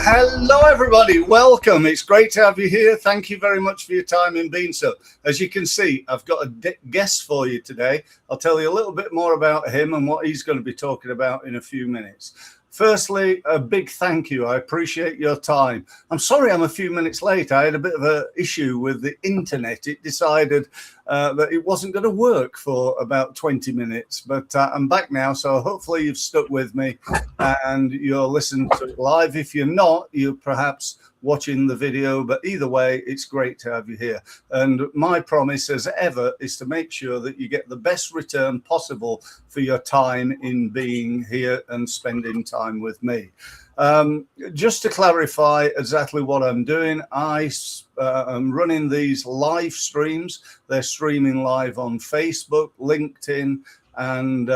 Hello, everybody. Welcome. It's great to have you here. Thank you very much for your time in being so. As you can see, I've got a guest for you today. I'll tell you a little bit more about him and what he's going to be talking about in a few minutes. Firstly, a big thank you. I appreciate your time. I'm sorry I'm a few minutes late. I had a bit of an issue with the internet. It decided that it wasn't going to work for about 20 minutes, but I'm back now. So hopefully you've stuck with me and you're listening to it live. If you're not, you're perhaps watching the video, but either way, it's great to have you here. And my promise as ever is to make sure that you get the best return possible for your time in being here and spending time with me. Just to clarify exactly what I'm doing, I am running these live streams. They're streaming live on Facebook, LinkedIn, and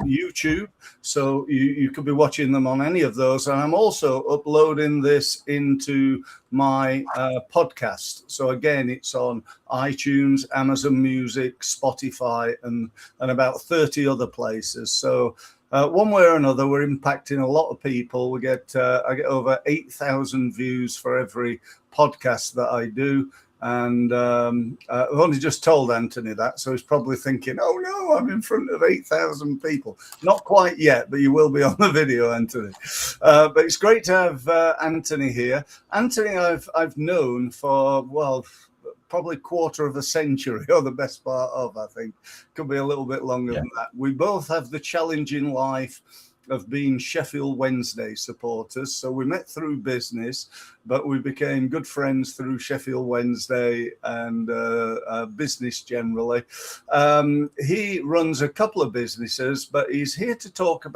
YouTube, so you could be watching them on any of those. And I'm also uploading this into my podcast. So again, it's on iTunes, Amazon Music, Spotify, and about 30 other places. So one way or another, we're impacting a lot of people. I get over 8,000 views for every podcast that I do. And I've only just told Anthony that, so he's probably thinking, oh no, I'm in front of 8,000 people. Not quite yet, but you will be on the video, Anthony. But it's great to have Anthony here. Anthony I've known for, well, probably quarter of a century, or the best part of, I think. Could be a little bit longer than that. We both have the challenging life of being Sheffield Wednesday supporters. So we met through business, but we became good friends through Sheffield Wednesday and business generally. He runs a couple of businesses, but he's here to talk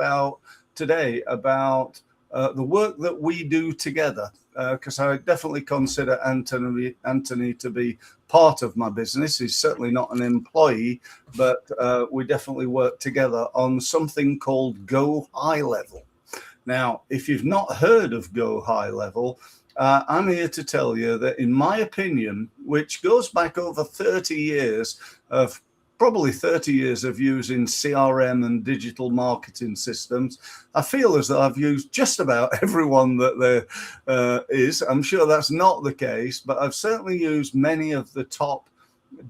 today about the work that we do together, because I definitely consider Anthony to be part of my business. He's certainly not an employee, but we definitely work together on something called Go High Level. Now, if you've not heard of Go High Level, I'm here to tell you that, in my opinion, which goes back over 30 years of probably 30 years of using CRM and digital marketing systems, I feel as though I've used just about everyone that there is. I'm sure that's not the case, but I've certainly used many of the top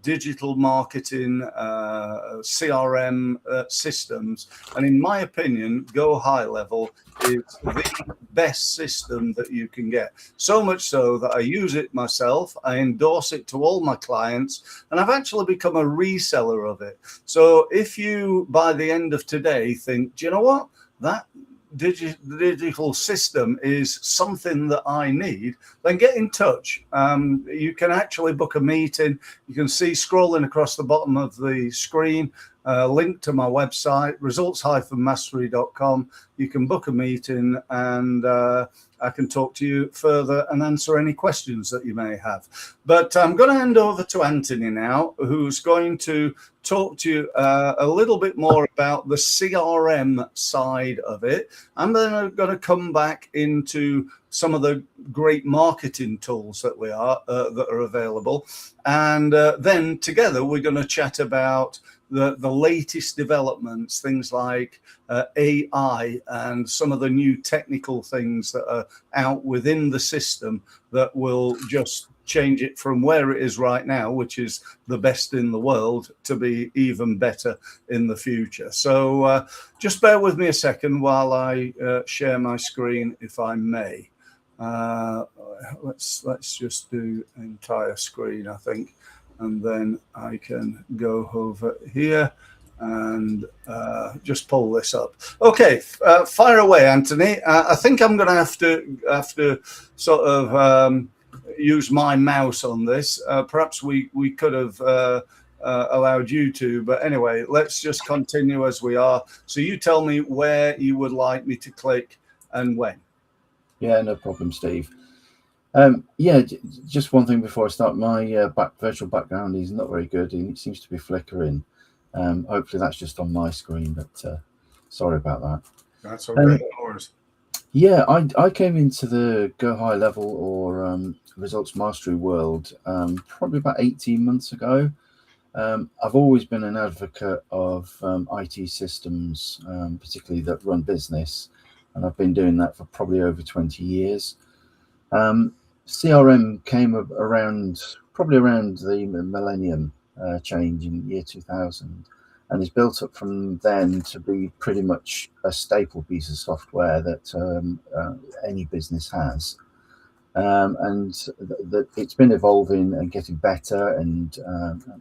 digital marketing CRM systems. And in my opinion, Go High Level is the best system that you can get. So much so that I use it myself. I endorse it to all my clients, and I've actually become a reseller of it. So if you, by the end of today, think, do you know what? That digital system is something that I need, then get in touch. You can actually book a meeting. You can see scrolling across the bottom of the screen link to my website, results-mastery.com. You can book a meeting, and I can talk to you further and answer any questions that you may have. But I'm going to hand over to Anthony now, who's going to talk to you a little bit more about the CRM side of it. I'm then going to come back into some of the great marketing tools that that are available. And then together we're going to chat about the latest developments, things like AI and some of the new technical things that are out within the system that will just change it from where it is right now, which is the best in the world, to be even better in the future. So just bear with me a second while I share my screen, if I may. Let's just do entire screen, I think, and then I can go over here and just pull this up. Okay, fire away, Anthony. I think I'm going to have to sort of use my mouse on this. Perhaps we could have allowed you to, but anyway, let's just continue as we are. So you tell me where you would like me to click and when. Yeah, no problem, Steve. Just one thing before I start. My virtual background is not very good, and it seems to be flickering. Hopefully that's just on my screen, but sorry about that. That's okay. No worries. Yeah, I came into the Go High Level or Results Mastery world probably about 18 months ago. I've always been an advocate of IT systems, particularly that run business. and I've been doing that for probably over 20 years. CRM came probably around the millennium change in year 2000, and is built up from then to be pretty much a staple piece of software that any business has. And it's been evolving and getting better and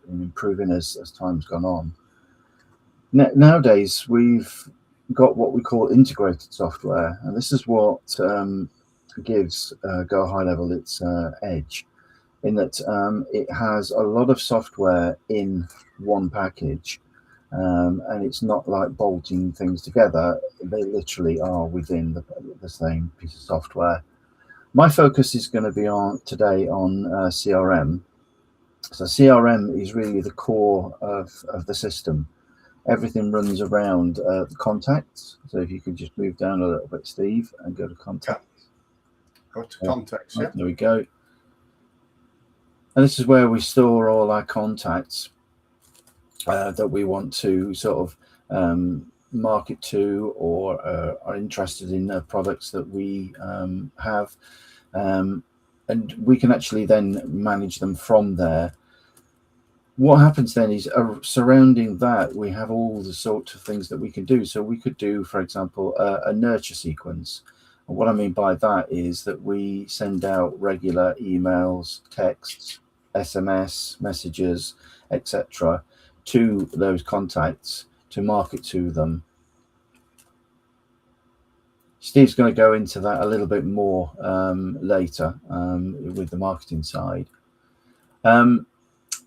improving as time's gone on. Nowadays, we've got what we call integrated software, and this is what gives Go High Level its edge, in that it has a lot of software in one package, and it's not like bolting things together. They literally are within the same piece of software. My focus is going to be today on CRM. So CRM is really the core of the system. Everything runs around the contacts. So if you could just move down a little bit, Steve, and go to contacts. Go to contacts, yeah. There we go. And this is where we store all our contacts that we want to sort of market to, or are interested in products that we have. And we can actually then manage them from there. What happens then is surrounding that, we have all the sorts of things that we can do. So we could do, for example, a nurture sequence. And what I mean by that is that we send out regular emails, texts, SMS, messages, etc. to those contacts to market to them. Steve's going to go into that a little bit more later with the marketing side.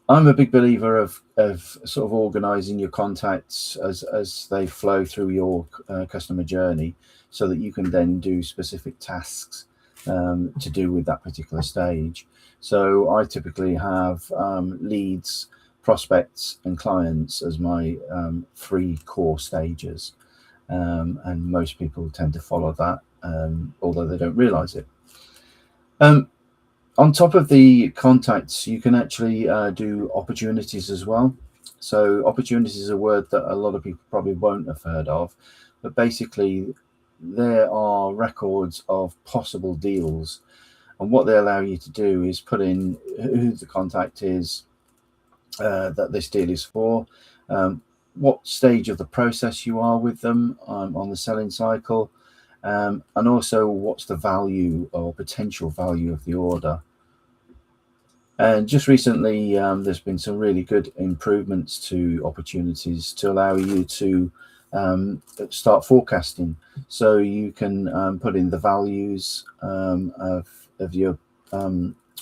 I'm a big believer of sort of organizing your contacts as they flow through your customer journey, so that you can then do specific tasks to do with that particular stage. So I typically have leads, prospects, and clients as my 3 core stages. And most people tend to follow that, although they don't realize it. On top of the contacts, you can actually do opportunities as well. So opportunities is a word that a lot of people probably won't have heard of, but basically there are records of possible deals. And what they allow you to do is put in who the contact is that this deal is for, what stage of the process you are with them on the selling cycle, and also what's the value or potential value of the order. And just recently, there's been some really good improvements to opportunities to allow you to start forecasting. So you can put in the values of your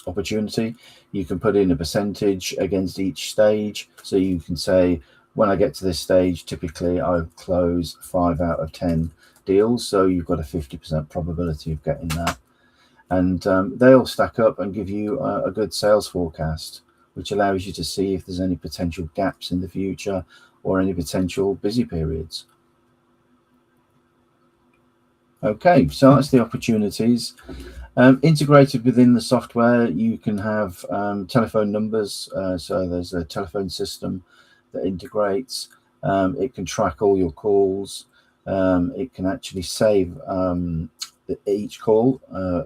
opportunity. You can put in a percentage against each stage. So you can say, when I get to this stage, typically I close 5 out of 10 deals. So you've got a 50% probability of getting that. And they all stack up and give you a good sales forecast, which allows you to see if there's any potential gaps in the future or any potential busy periods. Okay, so that's the opportunities. Integrated within the software, you can have telephone numbers. So there's a telephone system that integrates. It can track all your calls. It can actually save each call,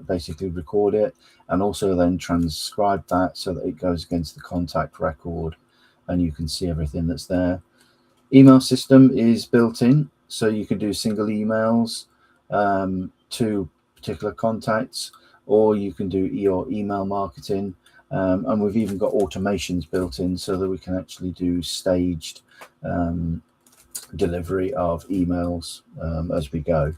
basically record it, and also then transcribe that so that it goes against the contact record and you can see everything that's there. Email system is built in, so you can do single emails to particular contacts, or you can do your email marketing, and we've even got automations built in so that we can actually do staged delivery of emails as we go.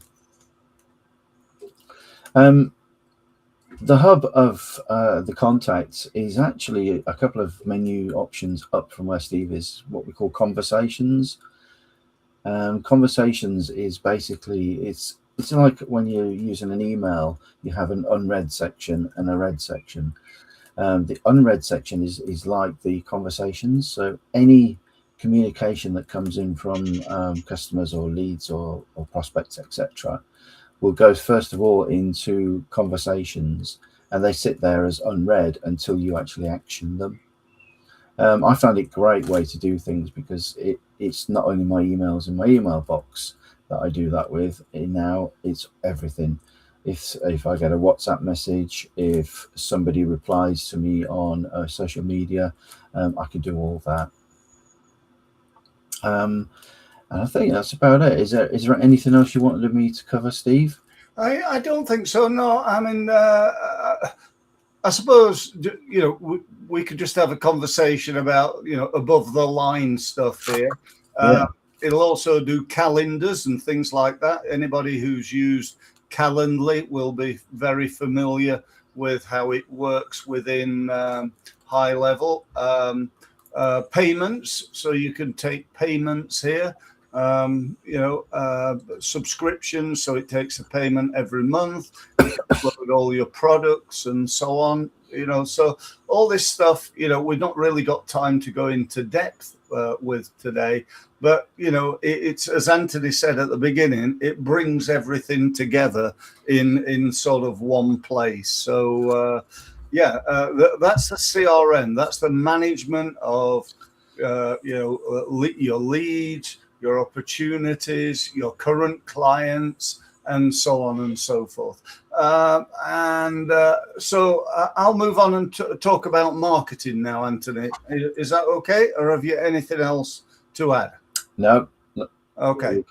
The hub of the contacts is actually a couple of menu options up from where Steve is, what we call conversations. Conversations is basically, it's like when you're using an email, you have an unread section and a read section. The unread section is like the conversations. So any communication that comes in from customers or leads or prospects, etc., will go first of all into conversations, and they sit there as unread until you actually action them. I found it a great way to do things because it's not only my emails in my email box, that I do that with. Now it's everything. If I get a WhatsApp message, if somebody replies to me on social media, I can do all that. And I think that's about it. Is there anything else you wanted me to cover, Steve? I don't think so. No, I mean, I suppose, you know, we could just have a conversation about, you know, above the line stuff here. Yeah. It'll also do calendars and things like that. Anybody who's used Calendly will be very familiar with how it works within high level. Payments, so you can take payments here. You know, subscriptions, so it takes a payment every month. You can upload all your products and so on. You know, so all this stuff, you know, we've not really got time to go into depth with today. But, you know, it's, as Anthony said at the beginning, it brings everything together in sort of one place. So, that's the CRM. That's the management of, you know, your leads, your opportunities, your current clients, and so on and so forth. So I'll move on and talk about marketing now, Anthony. Is that okay? Or have you anything else to add? No. Okay.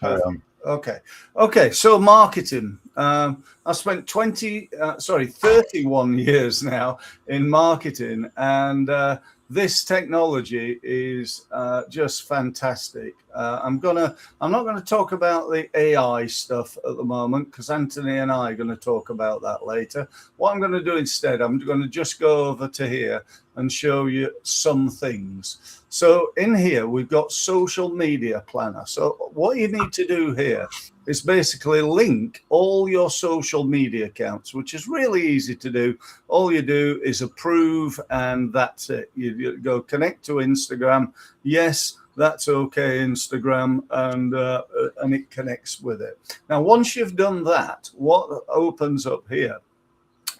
Okay. So marketing. I spent 31 years now in marketing, and this technology is just fantastic. I'm not gonna talk about the AI stuff at the moment, because Anthony and I are going to talk about that later. What I'm going to do instead, I'm going to just go over to here and show you some things. So in here, we've got social media planner. So what you need to do here is basically link all your social media accounts, which is really easy to do. All you do is approve, and that's it. You go connect to Instagram. Yes, that's okay, Instagram, and it connects with it. Now, once you've done that, what opens up here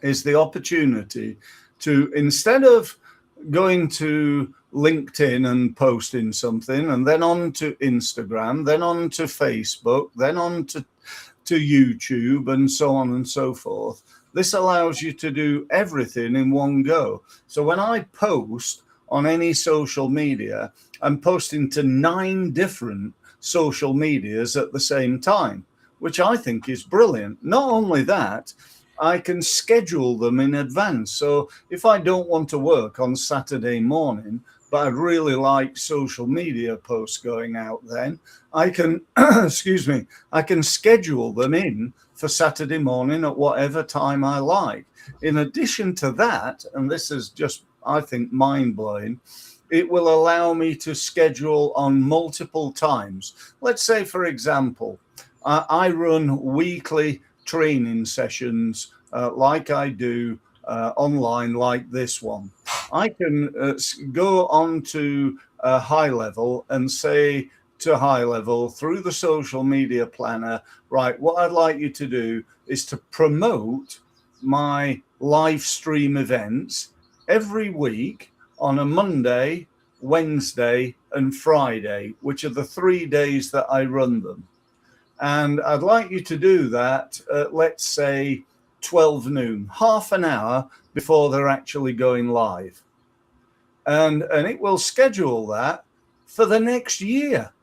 is the opportunity to, instead of going to LinkedIn and posting something, and then on to Instagram, then on to Facebook, then on to YouTube, and so on and so forth. This allows you to do everything in one go. So when I post on any social media, I'm posting to 9 different social medias at the same time, which I think is brilliant. Not only that, I can schedule them in advance. So if I don't want to work on Saturday morning, but I'd really like social media posts going out, then I can, excuse me, I can schedule them in for Saturday morning at whatever time I like. In addition to that, and this is just, I think, mind-blowing, it will allow me to schedule on multiple times. Let's say, for example, I run weekly training sessions like I do online, like this one. I can go on to High Level and say to High Level through the social media planner, right, what I'd like you to do is to promote my live stream events every week on a Monday, Wednesday, and Friday, which are the 3 days that I run them. And I'd like you to do that at, let's say, 12 noon, half an hour before they're actually going live. And it will schedule that for the next year.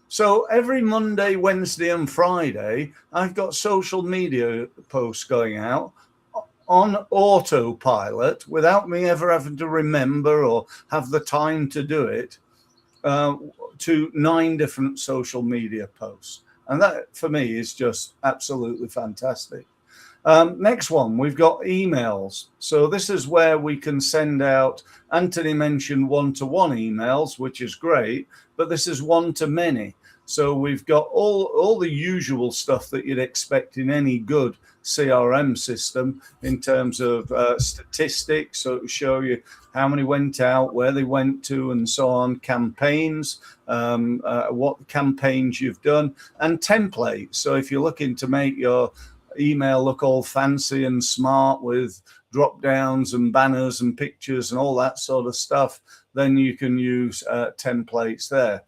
So every Monday, Wednesday, and Friday, I've got social media posts going out on autopilot without me ever having to remember or have the time to do it, to 9 different social media posts. And that, for me, is just absolutely fantastic. Next one, we've got emails. So this is where we can send out, Anthony mentioned one-to-one emails, which is great, but this is one-to-many. So we've got all the usual stuff that you'd expect in any good CRM system in terms of statistics. So it'll show you how many went out, where they went to, and so on. Campaigns, what campaigns you've done, and templates. So if you're looking to make your email look all fancy and smart with drop downs and banners and pictures and all that sort of stuff, then you can use templates there.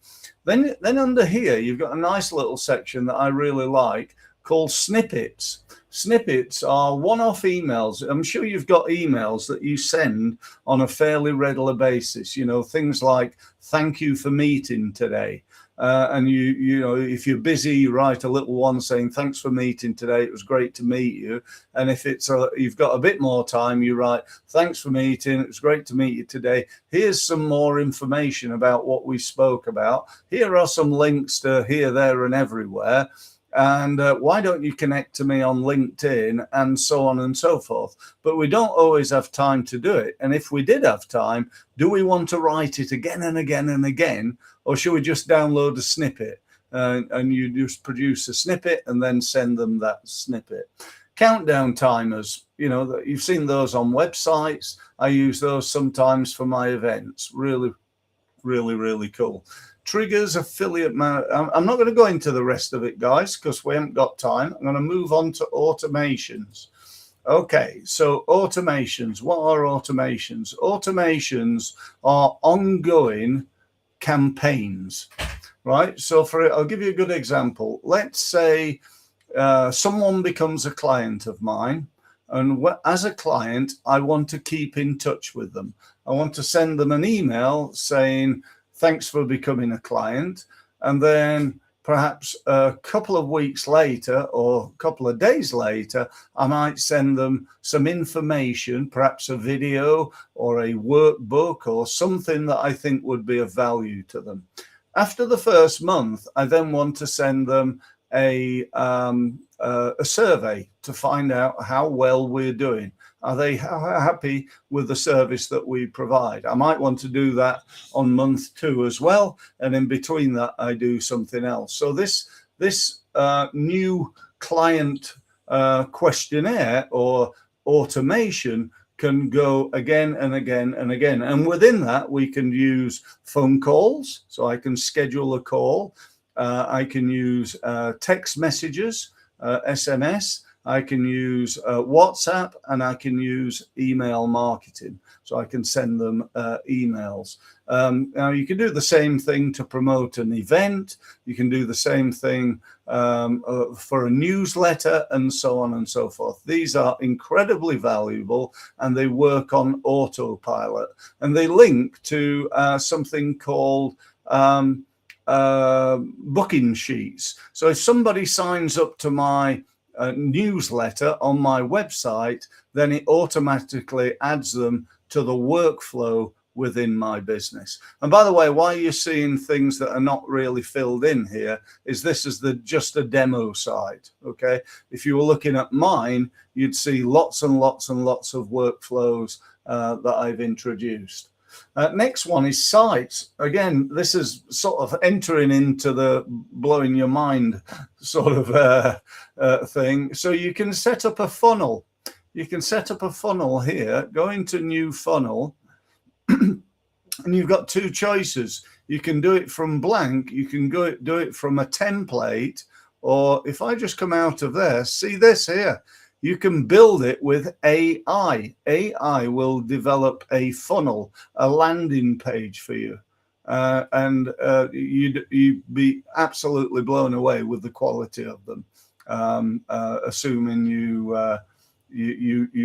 Then under here, you've got a nice little section that I really like called snippets. Snippets are one-off emails. I'm sure you've got emails that you send on a fairly regular basis. You know, things like, thank you for meeting today. And you know, if you're busy, you write a little one saying, thanks for meeting today. It was great to meet you. And if it's you've got a bit more time, you write, thanks for meeting. It was great to meet you today. Here's some more information about what we spoke about. Here are some links to here, there, and everywhere. And why don't you connect to me on LinkedIn, and so on and so forth. But we don't always have time to do it. And if we did have time, do we want to write it again and again and again? Or should we just download a snippet and you just produce a snippet and then send them that snippet? Countdown timers, you know, you've seen those on websites. I use those sometimes for my events. Really, really, really cool. Triggers, affiliate man. I'm not going to go into the rest of it, guys, because we haven't got time. I'm going to move on to automations. Okay, so automations. What are automations? Automations are ongoing campaigns, right? So I'll give you a good example. Let's say someone becomes a client of mine, and as a client, I want to keep in touch with them. I want to send them an email saying, thanks for becoming a client. And then perhaps a couple of weeks later or a couple of days later, I might send them some information, perhaps a video or a workbook or something that I think would be of value to them. After the first month, I then want to send them a survey to find out how well we're doing. Are they happy with the service that we provide? I might want to do that on month 2 as well. And in between that, I do something else. So this new client questionnaire or automation can go again and again and again. And within that, we can use phone calls. So I can schedule a call. I can use text messages, SMS. I can use WhatsApp, and I can use email marketing. So I can send them emails. Now you can do the same thing to promote an event. You can do the same thing for a newsletter, and so on and so forth. These are incredibly valuable, and they work on autopilot, and they link to something called booking sheets. So if somebody signs up to my newsletter on my website, then it automatically adds them to the workflow within my business. And by the way, why you're seeing things that are not really filled in here is this is just a demo site. Okay, if you were looking at mine, you'd see lots and lots and lots of workflows that I've introduced. Next one is sites. Again, this is sort of entering into the blowing your mind sort of thing. So you can set up a funnel. You can set up a funnel here, go into new funnel, and you've got 2 choices. You can do it from blank. You can do it from a template, or if I just come out of there, see this here. You can build it with AI. AI will develop a funnel, a landing page for you. And you'd be absolutely blown away with the quality of them, assuming you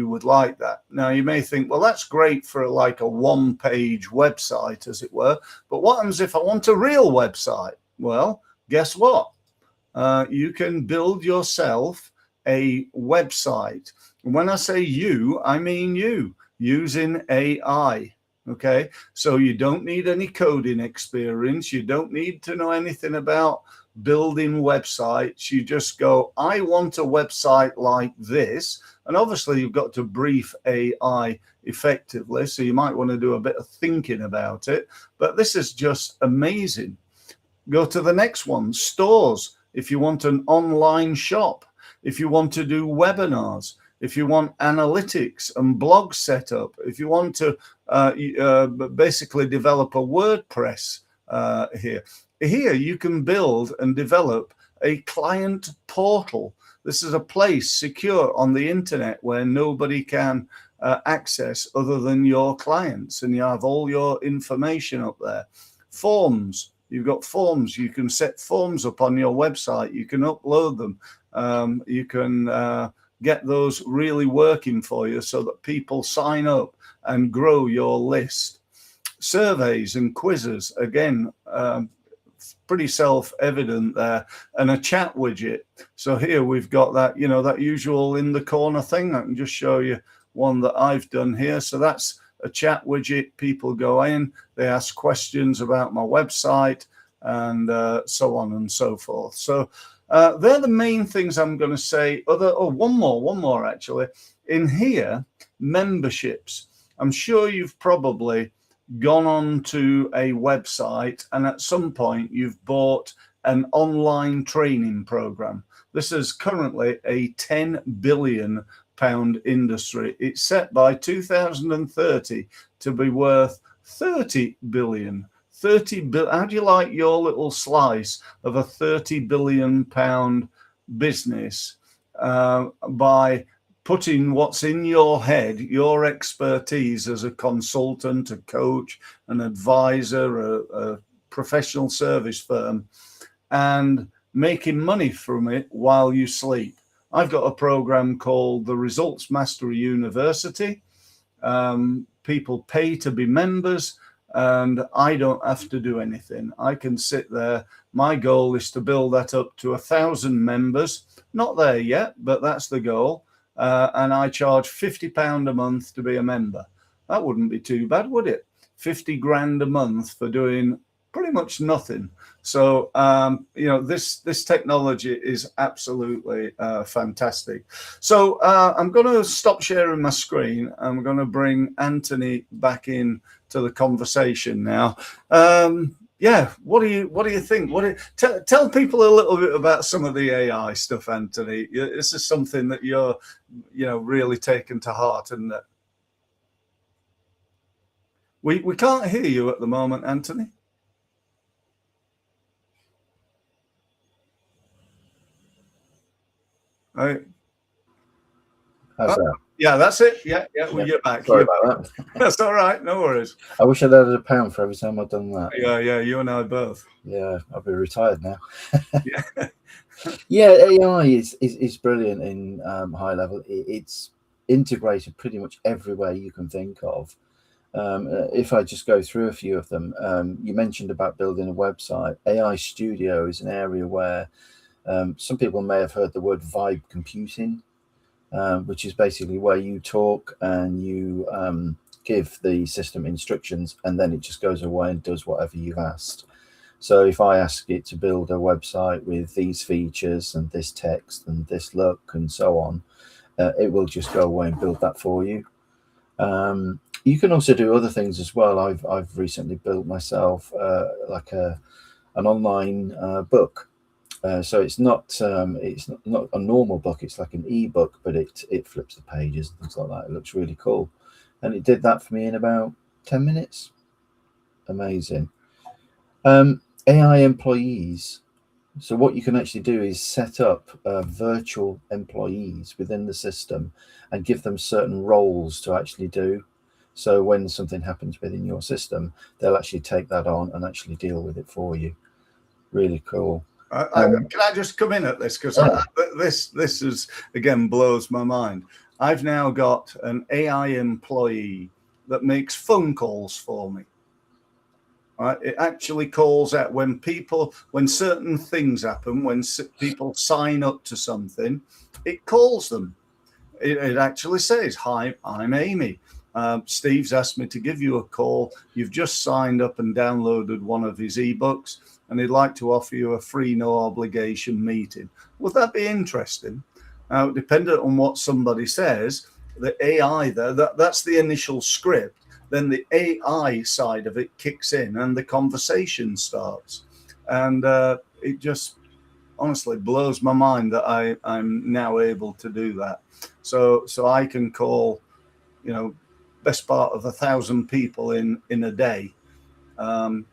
would like that. Now, you may think, well, that's great for like a 1-page website, as it were. But what happens if I want a real website? Well, guess what? You can build yourself a website. When I say you, I mean you, using AI. Okay, so you don't need any coding experience. You don't need to know anything about building websites. You just go, I want a website like this. And obviously you've got to brief AI effectively. So you might want to do a bit of thinking about it, but this is just amazing. Go to the next one, stores. If you want an online shop, if you want to do webinars, if you want analytics and blog setup, if you want to basically develop a WordPress here you can build and develop a client portal. This is a place secure on the internet where nobody can access other than your clients, and you have all your information up there. Forms. You've got forms. You can set forms up on your website. You can upload them. You can get those really working for you so that people sign up and grow your list. Surveys and quizzes, again, pretty self-evident there, and a chat widget. So here we've got that, that usual in the corner thing. I can just show you one that I've done here. So that's a chat widget. People go in, they ask questions about my website, and so on and so forth. So they're the main things I'm going to say. One more actually. In here, memberships. I'm sure you've probably gone on to a website and at some point you've bought an online training program. This is currently a £10 billion industry. It's set by 2030 to be worth 30 billion. 30 billion. How do you like your little slice of a 30 billion pound business by putting what's in your head, your expertise as a consultant, a coach, an advisor, a professional service firm, and making money from it while you sleep? I've got a program called the Results Mastery University. People pay to be members, and I don't have to do anything. I can sit there. My goal is to build that up to 1,000 members. Not there yet, but that's the goal. And I charge £50 a month to be a member. That wouldn't be too bad, would it? 50 grand a month for doing pretty much nothing. So, this technology is absolutely fantastic. So I'm going to stop sharing my screen. I'm going to bring Anthony back in to the conversation now. What do you think? Tell people a little bit about some of the AI stuff, Anthony. This is something that you're, really taken to heart, and that we can't hear you at the moment, Anthony. Right. How's that? Yeah, that's it. Yeah, you're back. Sorry about that. That's all right. No worries. I wish I'd added £1 for every time I've done that. Yeah, you and I both. Yeah, I'll be retired now. Yeah. Yeah, AI is brilliant in high level. It's integrated pretty much everywhere you can think of. If I just go through a few of them, you mentioned about building a website. AI Studio is an area where some people may have heard the word vibe computing, which is basically where you talk and you give the system instructions, and then it just goes away and does whatever you've asked. So if I ask it to build a website with these features and this text and this look and so on, it will just go away and build that for you. You can also do other things as well. I've recently built myself like an online book. So it's not a normal book. It's like an ebook, but it flips the pages and things like that. It looks really cool, and it did that for me in about 10 minutes. Amazing. AI employees. So what you can actually do is set up virtual employees within the system and give them certain roles to actually do. So when something happens within your system, they'll actually take that on and actually deal with it for you. Really cool. Can I just come in at this? Because this is, again, blows my mind. I've now got an AI employee that makes phone calls for me. Right? It actually calls out when certain things happen, when people sign up to something, it calls them. It actually says, "Hi, I'm Amy. Steve's asked me to give you a call. You've just signed up and downloaded one of his ebooks, and he'd like to offer you a free, no obligation meeting." Would that be interesting? Now, dependent on what somebody says, the AI there, that's the initial script. Then the AI side of it kicks in and the conversation starts. And it just honestly blows my mind that I'm now able to do that. So I can call, best part of 1,000 people in a day.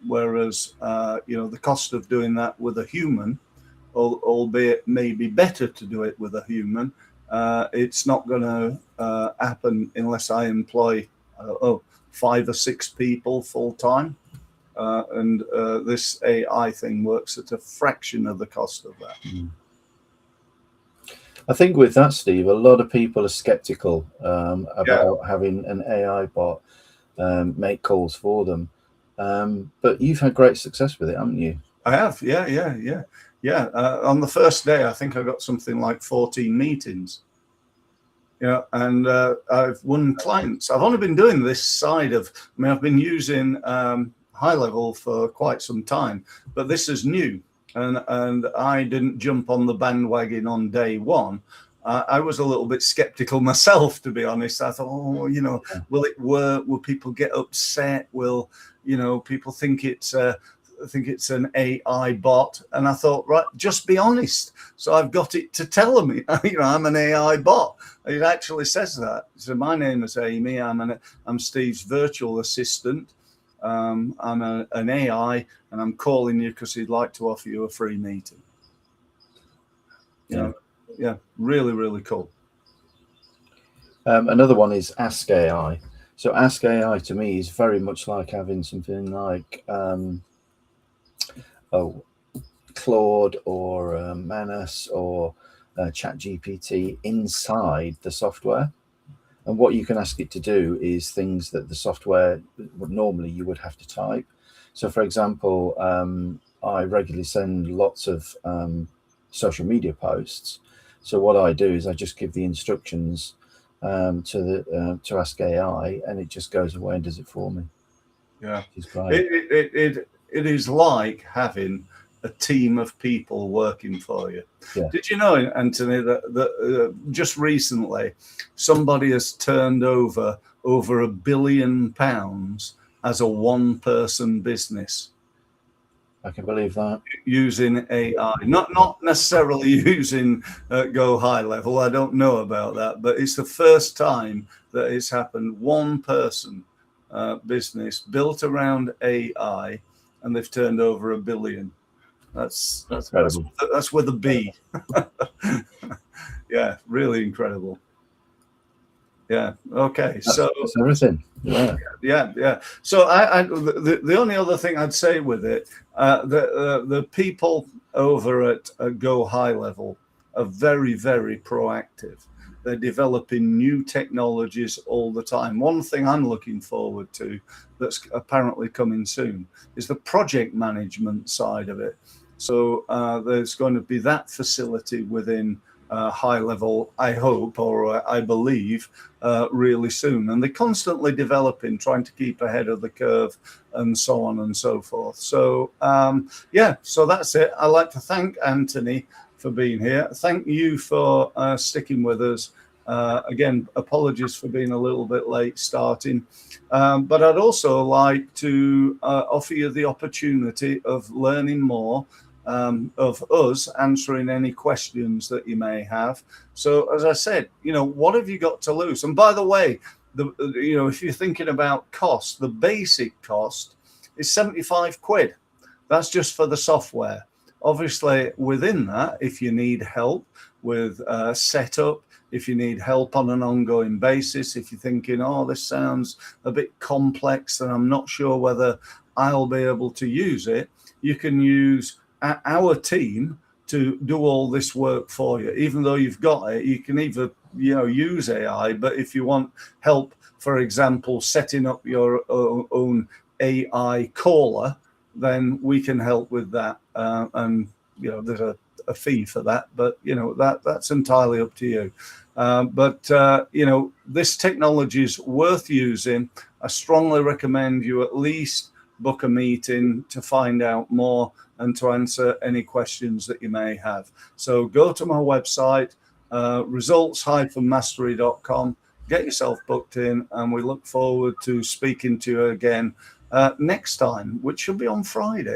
Whereas, the cost of doing that with a human, albeit maybe better to do it with a human, it's not going to happen unless I employ 5 or 6 people full time. and this AI thing works at a fraction of the cost of that. I think with that, Steve, a lot of people are skeptical about having an AI bot make calls for them. But you've had great success with it, haven't you? I have, yeah. On the first day, I think I got something like 14 meetings. And I've won clients. I've only been doing this side of, I've been using High Level for quite some time, but this is new. And I didn't jump on the bandwagon on day one. I was a little bit skeptical myself, to be honest. I thought, will it work? Will people get upset? Will, people think it's an AI bot? And I thought, right, just be honest. So I've got it to tell me, I'm an AI bot. It actually says that. So my name is Amy. I'm Steve's virtual assistant. I'm an AI, and I'm calling you because he'd like to offer you a free meeting. Really, really cool. Another one is Ask AI. So Ask AI to me is very much like having something like Claude or Manus or ChatGPT inside the software. And what you can ask it to do is things that the software would normally you would have to type. So, for example, I regularly send lots of social media posts. So what I do is I just give the instructions to Ask AI, and it just goes away and does it for me. Yeah, it is like having a team of people working for you. Yeah. Did you know, Anthony, that just recently somebody has turned over £1 billion as a one-person business? I can believe that. Using AI, not necessarily using Go High Level. I don't know about that, but it's the first time that it's happened. One person business built around AI, and they've turned over $1 billion. That's with a B. Yeah, really incredible. Yeah. Okay. So that's everything. Yeah. So the only other thing I'd say with it, the people over at Go High Level are very, very proactive. They're developing new technologies all the time. One thing I'm looking forward to that's apparently coming soon is the project management side of it. So there's going to be that facility within High Level, I hope, or I believe, really soon. And they're constantly developing, trying to keep ahead of the curve and so on and so forth. So, so that's it. I'd like to thank Anthony for being here. Thank you for sticking with us. Again, apologies for being a little bit late starting. But I'd also like to offer you the opportunity of learning more, of us answering any questions that you may have. So as I said, what have you got to lose? And by the way, if you're thinking about cost, the basic cost is 75 quid. That's just for the software. Obviously, within that, if you need help with setup, if you need help on an ongoing basis, if you're thinking, oh, this sounds a bit complex and I'm not sure whether I'll be able to use it, you can use our team to do all this work for you. Even though you've got it, you can either use AI, but if you want help, for example, setting up your own AI caller, then we can help with that. And there's a fee for that, but that's entirely up to you. But this technology is worth using. I strongly recommend you at least book a meeting to find out more and to answer any questions that you may have. So go to my website, results-mastery.com, get yourself booked in, and we look forward to speaking to you again next time, which will be on Friday.